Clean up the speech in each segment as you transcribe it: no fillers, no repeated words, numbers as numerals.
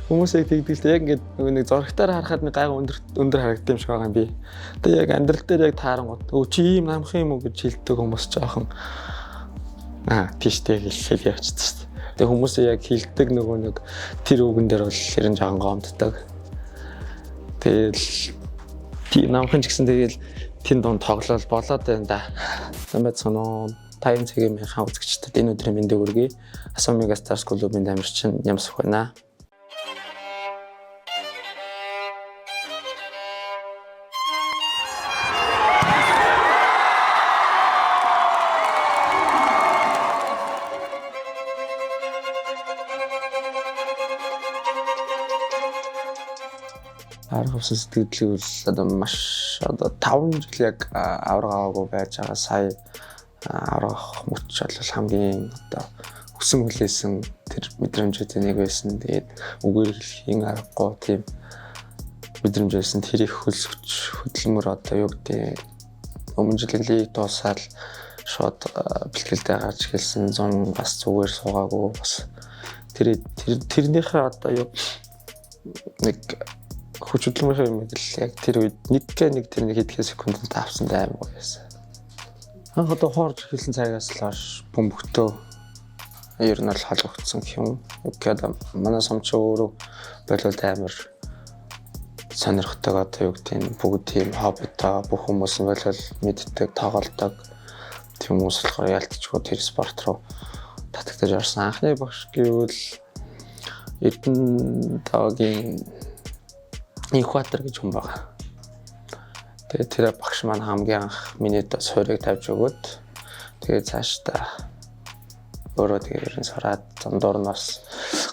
Хүмүүсийг тэгдэлтэй яг ингээд нөгөө нэг зурагтаар харахад нэг гайгүй өндөр харагддаг юм шиг байгаа юм би. Тэгээ яг амьдрал дээр яг таарангууд өө чи ийм намх юм уу гэж хэлдэг хүмүүс жоохон тийштэй хэлэхэд явчихсан шүү дээ. Тэгээ хүмүүсээ яг хэлдэг нөгөө нэг тэр үгэн дээр бол ерэн жоохон гомддог. Тэгэл намхан ч гэсэн тэгэл тэн дунд тоглол болоод байна да. Самбайц соноо 50 цагийн мяхан үзэгчдэд энэ өдрийн мэндийг хүргэе. Asomega Stars клубын дамжирчин Ямсах байна. Арга усан сэтгэлийг бол одоо маш одоо 5 жил яг авраг аваагүй байж байгаа. Сая аврах мөч бол хамгийн одоо өсөн хүлээсэн тэр мэдрэмжүүдийн нэг байсан. Тэгээд үгээр хэлхийн аргагүй тийм мэдрэмж байсан. Тэр их хөлсөж хөдөлмөр одоо юу гэдэг өмнө жилийн лиг дуусаад шууд бэлтгэлдээ гарч хэлсэн 100 бас зүгээр суугаагүй бас тэрнийхээ одоо юу нэг хүч хөдөлмөрийн мэдл яг тэр үед нэг тэрний хэдхэн секундэд авсан аймаг байсан. Одоо хоорж хэлсэн цагаас л хойш бөмбөгтөө ер нь л халагдсан юм. Угдаа манай сомч өөрөө болоод амар сонирхдаг одоо юу гэдэг бүгд тийм хоббитой бүх хүмүүс нь болол мэддэг тоглолдог тийм хүмүүс болохоор ялтчгүй тэр спорт руу татагдаж орсон. Анхны багш гэвэл Эрдэнэгийн Экватор гэж хүн байгаа. Тэгээд тэр багш маань хамгийн анх миний суурийг тавьж өгөөд тэгээд цаашдаа өөрөө тэгээд ерэн сураад зондор нь бас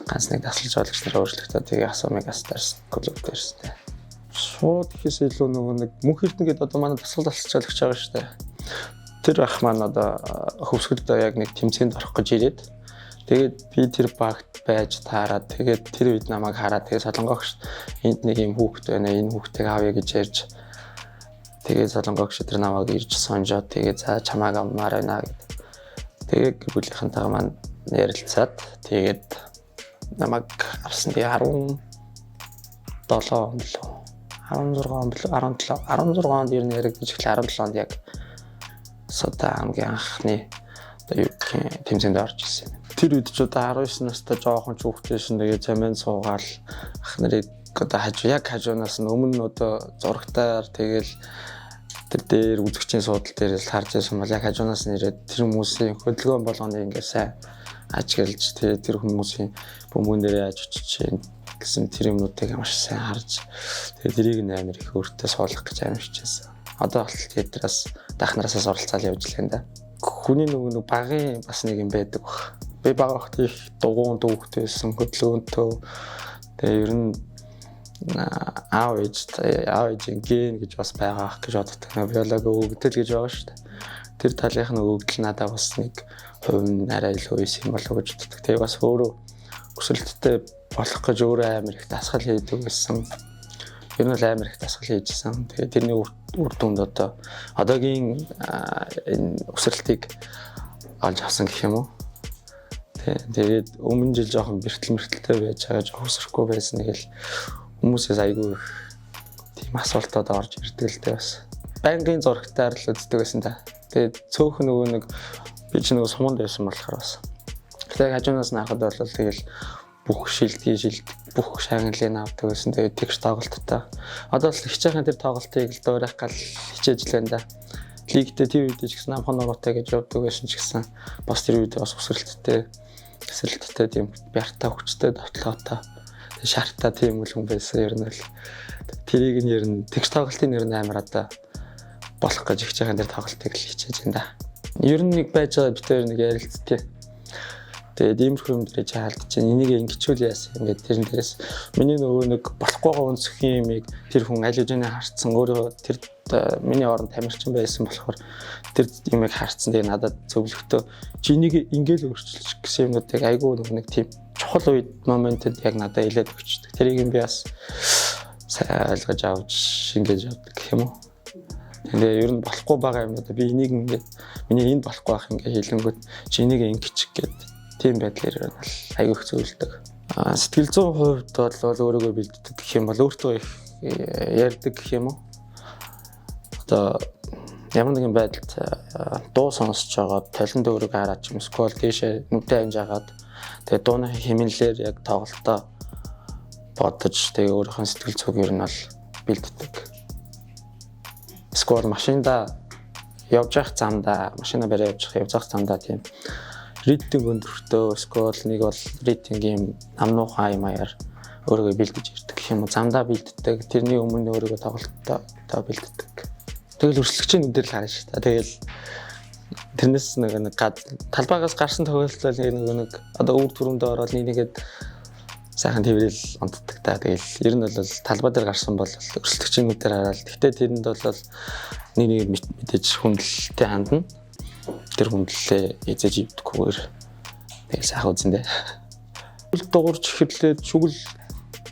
ганц нэг дасгалж олагч нараа өөрчлөгдөд тэгээд Asomega Stars клуб дээрстэй. Шууд ихээс илүү нөгөө нэг мөнх эрдэнэгээд одоо манай дасгал дасгалж олагч байгаа шүү дээ. Тэр ах маань одоо хөвсгөлд яг нэг тэмцээнд орох гэж ирээд тэгээд би тэр багт байж таараад тэгээд тэр үед намайг хараад тэгээд солонгогч энд нэг юм хүүхэд байна энэ хүүхдийг авъя гэж ярьж тэгээд солонгогч тэр намайг ирж сонжоод тэгээд за чамааг аммаар байна гэд. Тэгээд гүйлийнхэнтэйгээ маань ярилцаад тэгээд намайг авсан. Тэгээд 17 он лөө 16 онд ер нь яригдж эхлээ. 17 онд яг содаа хамгийн анхны одоо юу гэх тэмцээнд орж ирсэн. Тэр үед ч одоо 19 настай жоохон ч хүүхдээсэн. Тэгээд замын суугаал ах нарыг одоо хажуунаас нь өмнө одоо зурагтаар тэгэл тэр дээр үзэгчийн суудал дээр л харж байсан бол яг хажуунаас нь ирээд тэр хүмүүсийн хөдөлгөөн болгоны ингээ сайн ажиглаж тэр хүмүүсийн бөмбөгөн дээр яаж очиж гэсэн тэр юмнуудыг маш сайн харж тэгээд тэрийг амар их өөртөө суулгах гэж амар хичээсэн. Одоо бол театраас дахнараасаа суралцаад явж л энэ. Хүний нөгөө багын бас нэг юм байдаг баг. Би баг ахт их дугуун дүүхтэй байсан хөдөлгөөнтөө тэгээ ер нь аав ээжийн ген гэж бас байгаа гэж боддог. Биологи өгдөл гэж байгаа шүү дээ. Тэр талынх нь өгдөл надад бас нэг хувь нь арай илүү ийс юм болов гэж боддог. Тэгээ бас өөрөө өсөлттэй болох гэж өөрөө амар их дасгал хийдэг гэсэн. Ер нь амар их дасгал хийжсэн. Тэгээ тэрний үр дүнд одоогийн энэ өсөлтийг олж авсан гэх юм уу. Тэгээд өмнө жил жоохон бэртэл байж байгаа жоохон өсөхгүй байсан нэг л хүмүүсээс айгүй их тийм асуултууд орж ирдэг л дээ бас. Байнгын зурагтаар л үздэг байсан та. Тэгээд цөөхөн нөгөө нэг би ч нөгөө суманд байсан болохоор бас. Тэгээд хажуунаас нь харахад бол тэгэл бүх шилдэг бүх шагналыг авдаг байсан. Тэгээд тэгш тоглолттой. Одоо л хичээхэн тэр тоглолтыг л дуурайх гал хичээж л байна да. Лигтээ тэр үед ч гэсэн намхан нуруутай гэж явдаг байсан ч гэсэн бас тэр үед бас өсрэлттэй тийм бяртаа хүчтэй довтлоотой шартаа тийм үл хүн байсан. Ер нь л тэрийг нь ер нь тэгш тоглолтын ер нь амар одоо болох гэж хичээхэн дээр тоглолтыг л хичээж байна да. Ер нь нэг байж байгаа битээр нэг ярилцтыг. Тэгээд иймэрхүү юм дээр хаалт чинь энийг ингэчүүл яасан ингээд тэрэн дээрээс миний нөгөө нэг болохгүй байгаа өнцгийн юмыг тэр хүн аль хэдийн харцсан өөрөө тэр миний оронд тамирчин байсан болохоор тэр юмыг харцсан. Тэгээд надад зөвлөختөө чи энийг ингээл өөрчилчих гэсэн юмнуудыг айгүй нэг тийм чухал үед моментэд яг надад илээд өгчдөг. Тэрийг би бас сайн ойлгож авч ингэж явдаг гэх юм уу. Тэгээ ер нь болохгүй байгаа юмнуудаа би энийг ингээд миний энд болохгүй байх ингээ хэлэнгүүт чи энийг ингэчих гээд тийм байдлаар ер нь айгүй их зөвлөдөг. Сэтгэл зүйн хувьд бол өөрийгөө бэлддэг гэх юм бол өөртөө их ярьдаг гэх юм уу. Одоо ямар нэгэн байдалд дуу сонсож байгаа талент өөрийгөө хараад ч юм эсвэл гээшээ нүдэ ханжаагаад тэгээ дууны хэмнэлээр яг тоглолтоо бодож тэгээ өөрийнхөө сэтгэл зүг ер нь бол бэлддэг. Эсвэл машинда явж явах замдаа машина бариа явж явах замдаа тийм ритинг өндөртөө эсвэл нэг бол ритингийн намнуухан аймаар өөрийгөө бэлдэж ирдэг гэх юм уу. Замдаа бэлддэг. Тэрний өмнө өөрийгөө тоглолтоо бэлддэг. Тэгэл өрсөлдөгчийн нүдээр л харна шүү дээ. Тэгэл тэрнээс нэг талбайгаас гарсан тохиолдол нэг одоо өвөр түрүүндээ ороод нэгээд сайхан тэрэл унтдаг та. Тэгэл ер нь бол талбай дээр гарсан бол өрсөлдөгчийн нүдээр хараад. Гэхдээ тэрэнд бол нэг мэдээж хүндлэлтэй хандна. Тэр хүндлэлээ эзэж ивдэггүйгээр тэгэл сайхан үзэндээ. Шүгэл дуурж эхэллээд шүгэл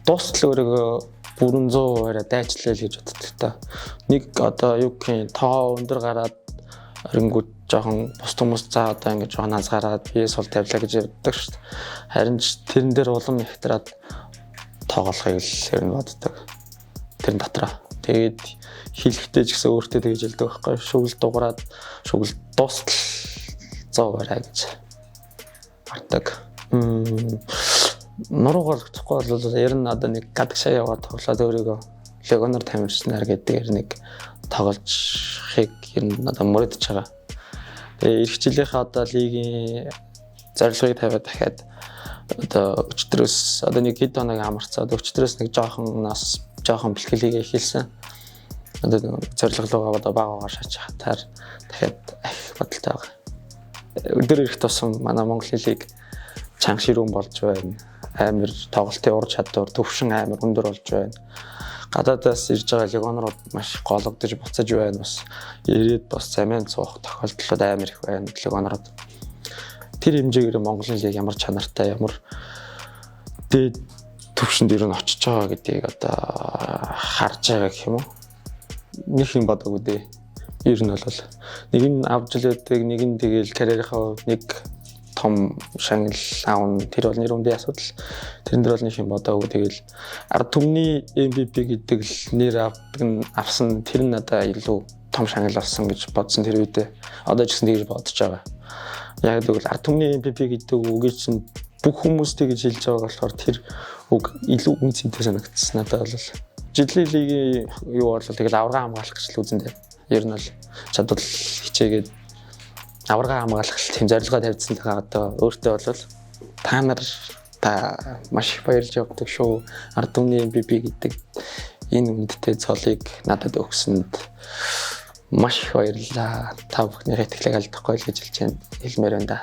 дуустал өөрийгөө бүрэн 100%-аар дайчлал гэж боддог та. Нэг одоо юу гэх юм тоо өндөр гараад орингууд жоохон бус хүмүүс цаа одоо ингэж жоохон азгараад бие сул тавилаа гэж ярьдаг шүү дээ. Харин ч тэрэн дээр улам ихтраад тоглохыг л ер нь боддог. Тэр дотроо. Тэгээд хэлэхдээ ч гэсэн өөртөө тэгж хэлдэг байхгүй. Шүгэл дуураад шүгэл дуустал 100%-аар гэж боддог. Нуруугаар гэхгүй бол ер нь одоо нэг гадагшаа яваад тоглоод өөрийгөө легоноор тамирчнаар гэдэг нэг тоглохыг ер нь одоо мөрөдөж байгаа. Тэгээ эх жилийнхээ одоо лигийн зорилгыг тавиад дахиад одоо өчтөрөөс одоо нэг хэд хоног амарцаад өчтөрөөс нэг жоохон бэлтгэлийг эхэлсэн. Одоо зорилго руу одоо багаагаар шаач хатаар дахиад бодолтой байгаа. Өдөр ирэх тусам манай Монгол хэлийг чанга ширүүн болж байна. Амар тоглолтын ур чадвар төвшин амар өндөр болж байна. Гадаадаас ирж байгаа легонорууд маш гологдож буцаж байна. Бас ирээд бас замын цуух тохиолдлууд амар их байна легонорууд. Тэр хэмжээгээр Монголын лиг ямар чанартай, ямар дээд төвшөнд ер нь очиж байгаа гэдгийг одоо харж байгаа гэх юм уу. Нэг юм бодоогүй дээ. Ер нь бол нэг нь авч илээдэг, нэг нь тэгэл карьерийнхаа нэг том шагнал аавн тэр бол нэр үндийн асуудал. Тэрэн дээр бол нэг юм бодоогүй тэгэл ард түмний MVP гэдэг л нэр авсан тэр нь надаа илүү том шагнал болсон гэж бодсон тэр үедээ. Одоо ч гэсэн тэгж бодож байгаа. Яг тэгвэл ард түмний MVP гэдэг үгийг чинь бүх хүмүүс тэгж хэлж байгаа болохоор тэр үг илүү үнцэнтэй санагдсан надад бол. Жилийн лигийн юу бол тэгэл аварга хамгаалах гэж л үзэндээ. Ер нь бол чадвал хичээгээд аварга хамгаалах тийм зорилгоо тавьсан байгаа одоо өөртөө бол та маш их баярлж явдаг шүү. Ард түмний MVP гэдэг энэ үндтэй цолыг надад өгсөнд маш их баярлалаа. Та бүхний хэтгэлэг алдахгүй л гэж хэлмээр байна да.